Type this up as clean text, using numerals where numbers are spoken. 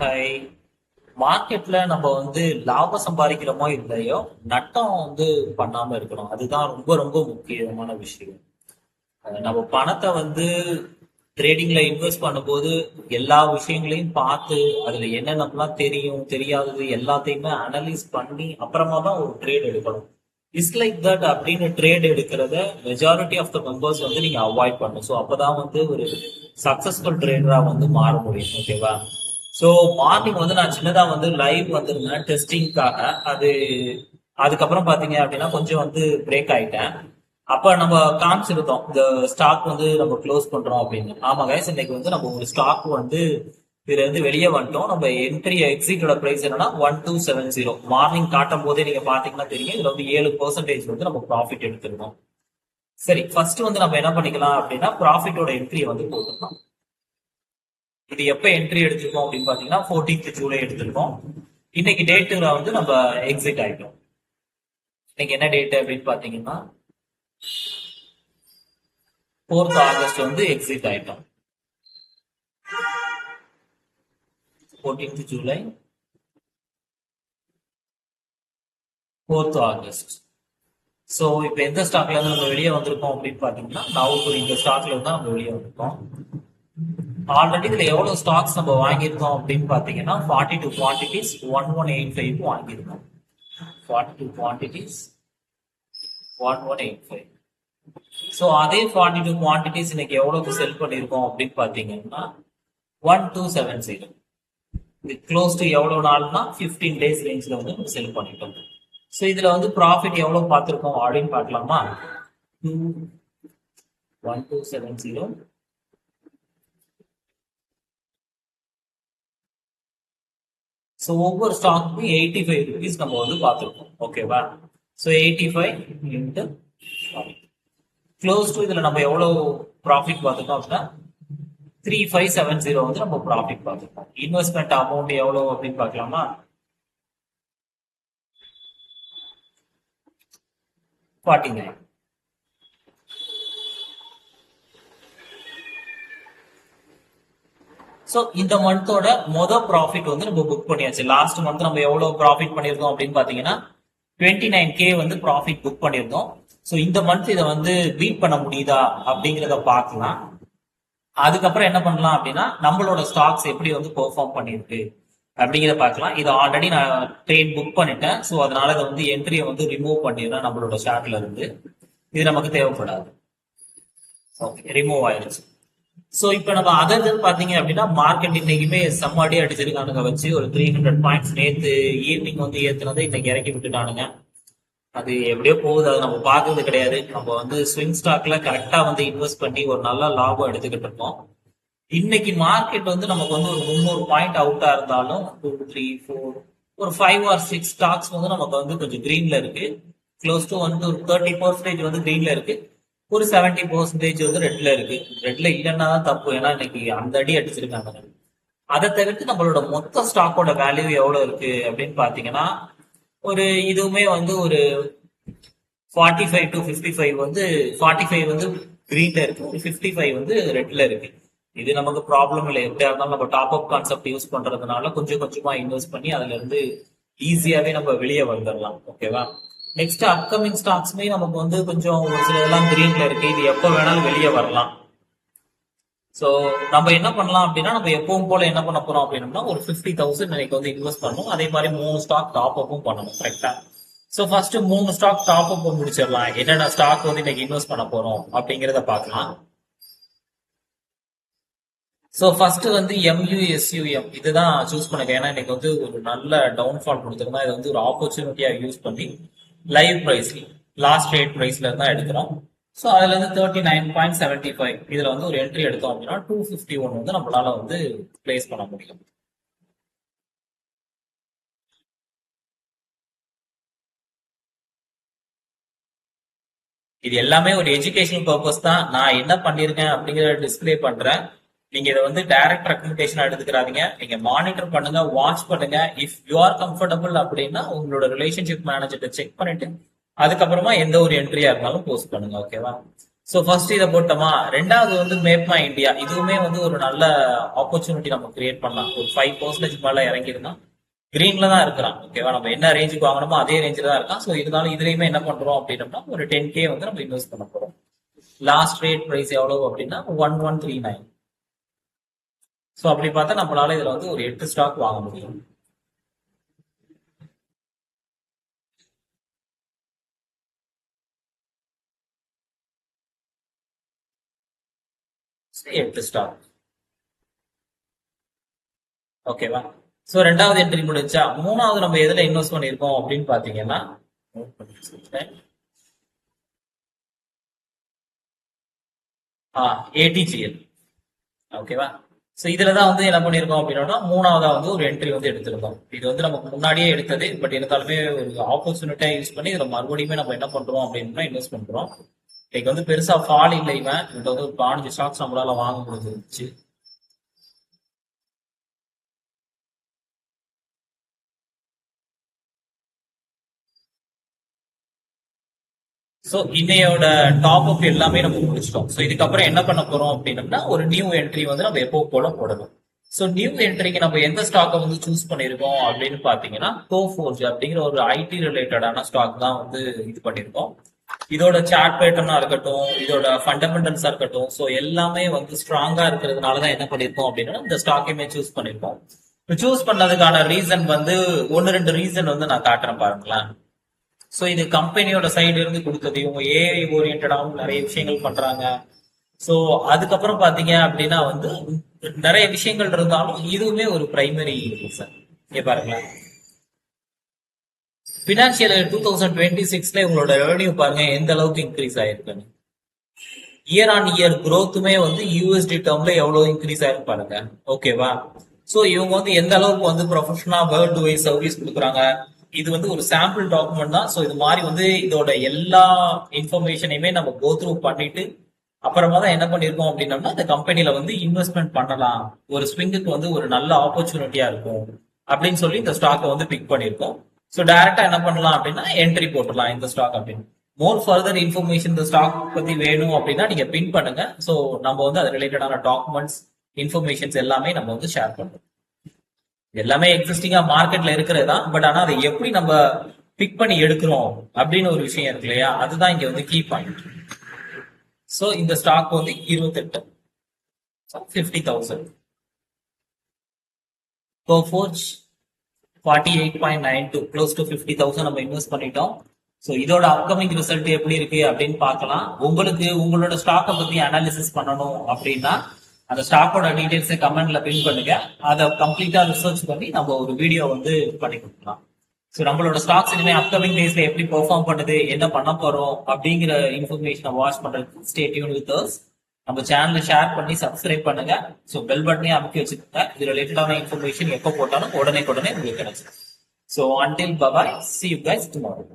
Hi. மார்க்கெட்ல நம்ம வந்து லாபம் சம்பாதிக்கிறோமோ இல்லையோ, நட்டம் வந்து பண்ணாம இருக்கணும். அதுதான் ரொம்ப ரொம்ப முக்கியமான விஷயம். நம்ம பணத்தை வந்து ட்ரேடிங்ல இன்வெஸ்ட் பண்ணும்போது எல்லா விஷயங்களையும் பார்த்து அதுல என்னென்னலாம் தெரியும் தெரியாதது எல்லாத்தையுமே அனலைஸ் பண்ணி அப்புறமா தான் ஒரு ட்ரேட் எடுக்கணும். இஸ் லைக் தட் அப்படின்னு ட்ரேட் எடுக்கிறத மெஜாரிட்டி ஆஃப் த மெம்பர்ஸ் வந்து நீங்க அவாய்ட் பண்ணணும். ஸோ அப்பதான் வந்து ஒரு சக்சஸ்ஃபுல் ட்ரேடரா வந்து மாற முடியும். ஓகேவா? ஸோ மார்னிங் வந்து நான் சின்னதா வந்து லைவ் வந்திருந்தேன் டெஸ்டிங்காக. அது அதுக்கப்புறம் பாத்தீங்க அப்படின்னா கொஞ்சம் வந்து பிரேக் ஆயிட்டேன். அப்ப நம்ம காமிச்சிருந்தோம் இந்த ஸ்டாக் வந்து நம்ம க்ளோஸ் பண்றோம் அப்படின்னு. ஆமா கைஸ், இன்னைக்கு வந்து நம்ம ஒரு ஸ்டாக் வந்து இதுல இருந்து வெளியே வந்துட்டோம். நம்ம என்ட்ரி எக்ஸிட்டோட பிரைஸ் என்னன்னா 1270. மார்னிங் காட்டும் போதே நீங்க பாத்தீங்கன்னா தெரியும், இதுல வந்து 7% வந்து நம்ம ப்ராஃபிட் எடுத்திருக்கோம். சரி, ஃபர்ஸ்ட் வந்து நம்ம என்ன பண்ணிக்கலாம் அப்படின்னா ப்ராஃபிட்டோட என்ட்ரியை வந்து போட்டுக்கலாம். இது எப்ப என்ட்ரி எடுத்திருக்கோம் அப்படின்னு பாத்தீங்கன்னா 14th ஜூலை எடுத்திருக்கோம். இன்னைக்கு டேட்டுல வந்து நம்ம எக்ஸிட் ஆயிட்டோம். இன்னைக்கு என்ன டேட் அப்படின்னு பாத்தீங்கன்னா 4th ஆகஸ்ட் வந்து எக்ஸிட் ஆயிட்டோம். 14th July, 4th August. So இப்போ எந்த ஸ்டாக்ல இருந்து நம்ம வெளியே வந்திருக்கோம் அப்படின்னு பாத்தீங்கன்னா நவ் இந்த ஸ்டாக்ல இருந்து நம்ம வெளியே வந்திருக்கோம். ஆல்ரெடி இதுல எவ்வளவு ஸ்டாக்ஸ் நம்ம வாங்கியிருக்கோம் அப்படின்னு பாத்தீங்கன்னா 42 குவான்டிட்டிஸ் 1185 வாங்கியிருக்கோம். 42 குவான்டிட்டிஸ் 1185. ஸோ அதே 42 குவான்டிட்டிஸ் இன்னைக்கு எவ்வளவுக்கு செல் பண்ணியிருக்கோம் அப்படின்னு பாத்தீங்கன்னா 1270. இது க்ளோஸ் டு எவ்வளவு நாள்னா 15 டேஸ் ரேஞ்சில் வந்து நம்ம செல் பண்ணிட்டோம். ஸோ இதுல வந்து ப்ராஃபிட் எவ்வளவு பார்த்துருக்கோம் அப்படின்னு பார்க்கலாமா? 1270. ஸோ ஒவ்வொரு ஸ்டாக்குக்கும் 85 ருபீஸ் நம்ம வந்து பார்த்துருக்கோம். ஓகேவா? ஸோ 85 இன்ட்டு க்ளோஸ் டு இதுல நம்ம எவ்வளவு ப்ராஃபிட் பார்த்துருக்கோம் அப்படின்னா 3570 வந்து நம்ம ப்ராஃபிட் பார்த்துருக்கோம். இன்வெஸ்ட்மெண்ட் அமௌண்ட் எவ்வளவு அப்படின்னு பார்க்கலாமா? 49. ஸோ இந்த மந்தோட ப்ராஃபிட் வந்து நம்ம புக் பண்ணியாச்சு. லாஸ்ட் மந்த் நம்ம எவ்வளவு ப்ராஃபிட் பண்ணியிருந்தோம் அப்படின்னு பாத்தீங்கன்னா 29K வந்து ப்ராஃபிட் புக் பண்ணியிருந்தோம். ஸோ இந்த மந்த் இதை வந்து பீட் பண்ண முடியுதா அப்படிங்கிறத பார்க்கலாம். அதுக்கப்புறம் என்ன பண்ணலாம் அப்படின்னா நம்மளோட ஸ்டாக்ஸ் எப்படி வந்து பெர்ஃபார்ம் பண்ணிருக்கு அப்படிங்கிறத பார்க்கலாம். இது ஆல்ரெடி நான் ட்ரேட் புக் பண்ணிட்டேன். ஸோ அதனால இதை வந்து என்ட்ரியை வந்து ரிமூவ் பண்ணிடுறேன் நம்மளோட ஷார்ட்ல இருந்து. இது நமக்கு தேவைப்படாது. ஓகே, ரிமூவ் ஆயிருச்சு. சோ இப்ப நம்ம அதர் பாத்தீங்க அப்படின்னா மார்க்கெட் இன்னைக்குமே செம்மாடி அடிச்சிருக்கானுங்க வச்சு ஒரு 300 பாயிண்ட்ஸ். நேத்து ஈவினிங் வந்து ஏத்துனதை இன்னைக்கு இறக்கி விட்டுட்டானுங்க. அது எப்படியோ போகுது, அது நம்ம பாக்குறது கிடையாது. நம்ம வந்து ஸ்விங் ஸ்டாக்ல கரெக்டா வந்து இன்வெஸ்ட் பண்ணி ஒரு நல்ல லாபம் எடுத்துக்கிட்டு இருக்கோம். இன்னைக்கு மார்க்கெட் வந்து நமக்கு வந்து ஒரு 300 பாயிண்ட் அவுட்டா இருந்தாலும் 2, 3, 4 ஒரு 5 or 6 ஸ்டாக்ஸ் வந்து நமக்கு வந்து கொஞ்சம் கிரீன்ல இருக்கு. க்ளோஸ் டு வந்து ஒரு 30% வந்து கிரீன்ல இருக்கு. ஒரு 70% வந்து ரெட்ல இருக்கு. ரெட்ல இல்லைன்னா தான் தப்பு, ஏன்னா இன்னைக்கு அந்த அடி அடிச்சிருக்காங்க. அதை தவிர்த்து நம்மளோட மொத்த ஸ்டாக்கோட வேல்யூ எவ்வளவு இருக்கு அப்படின்னு பாத்தீங்கன்னா ஒரு இதுவுமே வந்து ஒரு 45 to 55 வந்து 45 வந்து கிரீன்ல இருக்கு, ஒரு 55 வந்து ரெட்ல இருக்கு. இது நமக்கு ப்ராப்ளம் இல்லை. எப்படியா இருந்தாலும் நம்ம டாப் அப் கான்செப்ட் யூஸ் பண்றதுனால கொஞ்சம் கொஞ்சமா இன்வெஸ்ட் பண்ணி அதுல இருந்து ஈஸியாவே நம்ம வெளியே வந்துடலாம். ஓகேவா? நெக்ஸ்ட் அப்கமிங் ஸ்டாக்ஸ்மே நமக்கு வந்து கொஞ்சம் ஒரு சில இதெல்லாம் கிரீன்ல இருக்கு. இது எப்போ வேணாலும் வெளியே வரலாம். ஸோ நம்ம என்ன பண்ணலாம் அப்படின்னா நம்ம எப்பவும் போல என்ன பண்ண போறோம் அப்படின்னா ஒரு 50,000 இன்னைக்கு வந்து இன்வெஸ்ட் பண்ணணும். அதே மாதிரி 3 ஸ்டாக் டாப் அப்பும் பண்ணணும். கரெக்டா? So first 3 stock top up முடிச்சிடலாம். என்னென்ன ஸ்டாக் வந்து இன்னைக்கு இன்வெஸ்ட் பண்ண போறோம் அப்படிங்கிறத பார்க்கலாம். ஸோ ஃபர்ஸ்ட் வந்து MUSUM இதுதான் சூஸ் பண்ணுங்க. ஏன்னா இன்னைக்கு வந்து ஒரு நல்ல டவுன்ஃபால் கொடுத்துருந்தா இதை வந்து ஒரு ஆப்பர்ச்சுனிட்டியா யூஸ் பண்ணி லைவ் பிரைஸ் லாஸ்ட் ரேட் பிரைஸ்ல இருந்தா எடுக்கிறோம். ஸோ அதுல இருந்து 39.75 இதுல வந்து ஒரு என்ட்ரி எடுத்தோம் அப்படின்னா 251 வந்து நம்மளால வந்து பிளேஸ் பண்ண முடியும். இது எல்லாமே ஒரு எஜுகேஷனல் பர்பஸ் தான். நான் என்ன பண்ணிருக்கேன் அப்படிங்கறத டிஸ்பிளே பண்றேன். நீங்க இதை வந்து டைரக்ட் ரெக்கமெண்டேஷன் எடுத்துக்கிறாதீங்க. நீங்க மானிட்டர் பண்ணுங்க, வாட்ச் பண்ணுங்க. இஃப் யூ ஆர் கம்ஃபர்டபுள் அப்படின்னா உங்களோட ரிலேஷன்ஷிப் மேனேஜர்கிட்ட செக் பண்ணிட்டு அதுக்கப்புறமா எந்த ஒரு என்ட்ரியா இருந்தாலும் போஸ்ட் பண்ணுங்க. ஓகேவா? ஸோ ஃபர்ஸ்ட் இதை போட்டோமா. ரெண்டாவது வந்து மேப் மை இந்தியா. இதுவுமே வந்து ஒரு நல்ல ஆப்பர்ச்சுனிட்டி நம்ம கிரியேட் பண்ணலாம். ஒரு 5% மேல இறங்கிருந்தா கிரீன்ல தான் இருக்கிறான். ஓகேவா, நம்ம என்ன ரேஞ்சுக்கு வாங்கணுமோ அதே ரேஞ்சில் தான் இருக்கான். ஸோ இருந்தாலும் இதுலயுமே என்ன பண்றோம் அப்படின்னம்னா ஒரு 10K வந்து நம்ம இன்வெஸ்ட் பண்ண போறோம். லாஸ்ட் ரேட் பிரைஸ் எவ்வளவு அப்படின்னா 1139. ஸோ அப்படி பார்த்தா நம்மளால இதுல வந்து ஒரு 8 ஸ்டாக் வாங்க முடியும். சரி, 8 ஸ்டாக். ஓகேவா. ஸோ ரெண்டாவது என்ட்ரி முடிச்சா. மூணாவது நம்ம எதுல இன்வெஸ்ட் பண்ணிருக்கோம் அப்படின்னு பாத்தீங்கன்னா ATGL. ஓகேவா. ஸோ இதுல தான் வந்து என்ன பண்ணிருக்கோம் அப்படின்னா மூணாவதா வந்து ஒரு என்ட்ரி வந்து எடுத்திருக்கோம். இது வந்து நமக்கு முன்னாடியே எடுத்தது. பட் இருந்தாலுமே ஒரு ஆப்பர்ச்சுனிட்டியா யூஸ் பண்ணி இதுல மறுபடியுமே நம்ம என்ன பண்றோம் அப்படின்னா இன்வெஸ்ட் பண்றோம். இன்னைக்கு வந்து பெருசா ஃபால் இல்லை. இவன் இது வந்து ஒரு 15 ஸ்டாக்ஸ் நம்மளால வாங்க முடிஞ்சிருச்சு. ஸோ இன்னையோட டாப் அப் எல்லாமே நம்ம முடிச்சிட்டோம். ஸோ இதுக்கப்புறம் என்ன பண்ண போறோம் அப்படின்னம்னா ஒரு நியூ என்ட்ரி வந்து நம்ம எப்போ போல போடணும். ஸோ நியூ என்ட்ரிக்கு நம்ம எந்த ஸ்டாக்கை வந்து சூஸ் பண்ணிருக்கோம் அப்படின்னு பாத்தீங்கன்னா கோஃபோர்ஜ் அப்படிங்கிற ஒரு ஐடி ரிலேட்டடான ஸ்டாக் தான் வந்து இது பண்ணிருக்கோம். இதோட சார்ட் பேட்டர்னா இருக்கட்டும், இதோட ஃபண்டமெண்டல்ஸா இருக்கட்டும், ஸோ எல்லாமே வந்து ஸ்ட்ராங்கா இருக்கிறதுனாலதான் என்ன பண்ணிருக்கோம் அப்படின்னா இந்த ஸ்டாக்கையுமே சூஸ் பண்ணிருக்கோம். சூஸ் பண்ணதுக்கான ரீசன் வந்து 1-2 ரீசன் வந்து நான் காட்டுறேன் பாருங்களேன். ஸோ இது கம்பெனியோட சைடு இருந்து கொடுத்தது. இவங்க ஏஐ ஓரியன்டாகவும் நிறைய விஷயங்கள் பண்றாங்க. ஸோ அதுக்கப்புறம் பாத்தீங்க அப்படின்னா வந்து நிறைய விஷயங்கள் இருந்தாலும் இதுவுமே ஒரு பிரைமரி ரீசன். இங்க பாருங்களேன், பினான்சியல் 2026ல இவங்களோட ரெவன்யூ பாருங்க எந்த அளவுக்கு இன்க்ரீஸ் ஆயிருக்குன்னு. இயர் ஆன் இயர் growthமே வந்து யூஎஸ்டி டேர்ம்ல எவ்வளவு இன்க்ரீஸ் ஆயிருக்கு பாருங்க. ஓகேவா. ஸோ இவங்க வந்து எந்த அளவுக்கு வந்து ப்ரொஃபஷனலா வேர்ல்டு வைஸ் சர்வீஸ் கொடுக்குறாங்க. இது வந்து ஒரு சாம்பிள் டாக்குமெண்ட் தான். ஸோ இது மாதிரி வந்து இதோட எல்லா இன்ஃபர்மேஷனையுமே நம்ம கோ த்ரூ பண்ணிட்டு அப்புறமா தான் என்ன பண்ணிருக்கோம் அப்படின்னம்னா இந்த கம்பெனில வந்து இன்வெஸ்ட்மெண்ட் பண்ணலாம், ஒரு ஸ்விங்குக்கு வந்து ஒரு நல்ல ஆப்பர்ச்சுனிட்டியா இருக்கும் அப்படின்னு சொல்லி இந்த ஸ்டாக்கை வந்து பிக் பண்ணிருக்கோம். ஸோ டைரக்டா என்ன பண்ணலாம் அப்படின்னா என்ட்ரி போட்டுடலாம் இந்த ஸ்டாக் அப்படின்னு. மோர் ஃபர்தர் இன்ஃபர்மேஷன் இந்த ஸ்டாக் பத்தி வேணும் அப்படின்னா நீங்க பின் பண்ணுங்க. ஸோ நம்ம வந்து அது ரிலேட்டடான டாக்குமெண்ட்ஸ் இன்ஃபர்மேஷன்ஸ் எல்லாமே நம்ம வந்து ஷேர் பண்றோம். எல்லாமே எக்ஸிஸ்டிங்கா மார்க்கெட்ல இருக்கிறதா. பட் ஆனா அதை எப்படி நம்ம பிக் பண்ணி எடுக்கிறோம் அப்படின்னு ஒரு விஷயம் இருக்கு இல்லையா, அதுதான் இங்க வந்து கீ பாயிண்ட். சோ இந்த ஸ்டாக் வந்து 28 50,000. கோஃபோர்ஜ் 48.92 க்ளோஸ் டு 50,000 நம்ம இன்வெஸ்ட் பண்ணிட்டோம். ஸோ இதோட அப்கமிங் ரிசல்ட் எப்படி இருக்கு அப்படின்னு பார்க்கலாம். உங்களுக்கு உங்களோட ஸ்டாக்கை பத்தி அனாலிசிஸ் பண்ணணும் அப்படின்னா அந்த ஸ்டாக்கோட டீடைல்ஸை கமெண்ட்ல பின் பண்ணுங்க. அதை கம்ப்ளீட்டா ரிசர்ச் பண்ணி நம்ம ஒரு வீடியோ வந்து பண்ணி கொடுக்கலாம். ஸோ நம்மளோட ஸ்டாக்ஸ் இனிமே அப்கமிங் டேஸ்ல எப்படி பெர்ஃபார்ம் பண்ணுது, என்ன பண்ண போறோம் அப்படிங்கிற இன்ஃபர்மேஷனை வாட்ச் பண்றதுக்கு ஸ்டே டியூன் வித் அஸ். நம்ம சேனலை ஷேர் பண்ணி சப்ஸ்கிரைப் பண்ணுங்க. ஸோ பெல் பட்டனே அமைக்க வச்சுக்கோங்க. இது ரிலேட்டடான இன்ஃபர்மேஷன் எப்போ போட்டாலும் உடனே உங்களுக்கு கிடைச்சிடும். So until bye bye, see you guys tomorrow.